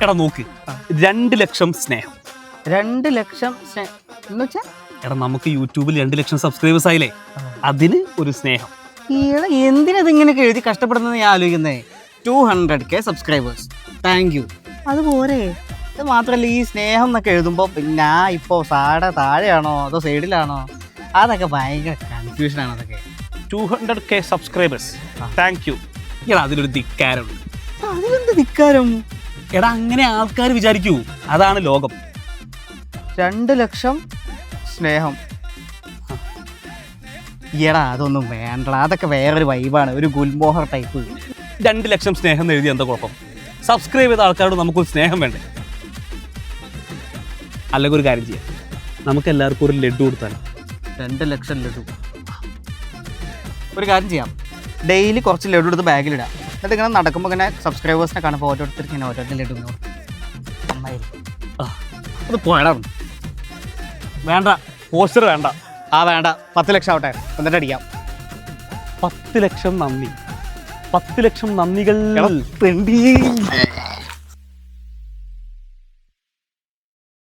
എടാ നോക്ക് 2 ലക്ഷം സ്നേഹം. 2 ലക്ഷം എന്ന് വെച്ചാ എടാ നമുക്ക് യൂട്യൂബിൽ 2 ലക്ഷം സബ്സ്ക്രൈബേഴ്സ് ആയില്ലേ, അതിന് ഒരു സ്നേഹം. എന്തിനത് ഇങ്ങനെയൊക്കെ എഴുതി കഷ്ടപ്പെടുന്നത് ഞാൻ ആലോചിക്കുന്നേ. 200K subscribers, thank you. അതുപോലെ ഇത് മാത്രമല്ല, ഈ സ്നേഹം എന്നൊക്കെ എഴുതുമ്പോൾ ഞാൻ ഇപ്പോൾ താഴെയാണോ അതോ സൈഡിലാണോ, അതൊക്കെ ഭയങ്കര കൺഫ്യൂഷനാണ്. അതൊക്കെ 200K സബ്സ്ക്രൈബേഴ്സ്, താങ്ക് യു. എടാ അതിലൊരു ധിക്കാരമുണ്ട്. അതിലെന്ത് ധിക്കാരം? എടാ അങ്ങനെ ആൾക്കാർ വിചാരിക്കൂ, അതാണ് ലോകം. 2 ലക്ഷം സ്നേഹം. എടാ അതൊന്നും വേണ്ടടാ, അതൊക്കെ വേറൊരു വൈബാണ്, ഒരു ഗുൽമോഹർ ടൈപ്പ്. 2 ലക്ഷം സ്നേഹം എന്ന് എഴുതി എന്താ കുഴപ്പം? സബ്സ്ക്രൈബ് ചെയ്ത ആൾക്കാരോട് നമുക്കൊരു സ്നേഹം വേണ്ടേ? അല്ലെങ്കിൽ ഒരു കാര്യം ചെയ്യാം, നമുക്ക് എല്ലാവർക്കും ഒരു ലഡു കൊടുത്താലോ? 2 ലക്ഷം ലഡു. ഒരു കാര്യം ചെയ്യാം, ഡെയിലി കുറച്ച് ലഡു എടുത്ത് ബാഗിലിടാം. എന്നിട്ട് ഇങ്ങനെ നടക്കുമ്പോൾ ഇങ്ങനെ സബ്സ്ക്രൈബേഴ്സിനെ കാണുമ്പോൾ ഓരോരുത്തർക്ക് ഇങ്ങനെ ഓരോരുത്തർ ലഡു നന്നായിരിക്കും. അത് പോയടാ. വേണ്ട, പോസ്റ്റർ വേണ്ട. വേണ്ട, 10 ലക്ഷം ആവട്ടെ, എന്നിട്ട് അടിക്കാം. 10 ലക്ഷം നന്ദി. 10 ലക്ഷം നന്ദികൾ.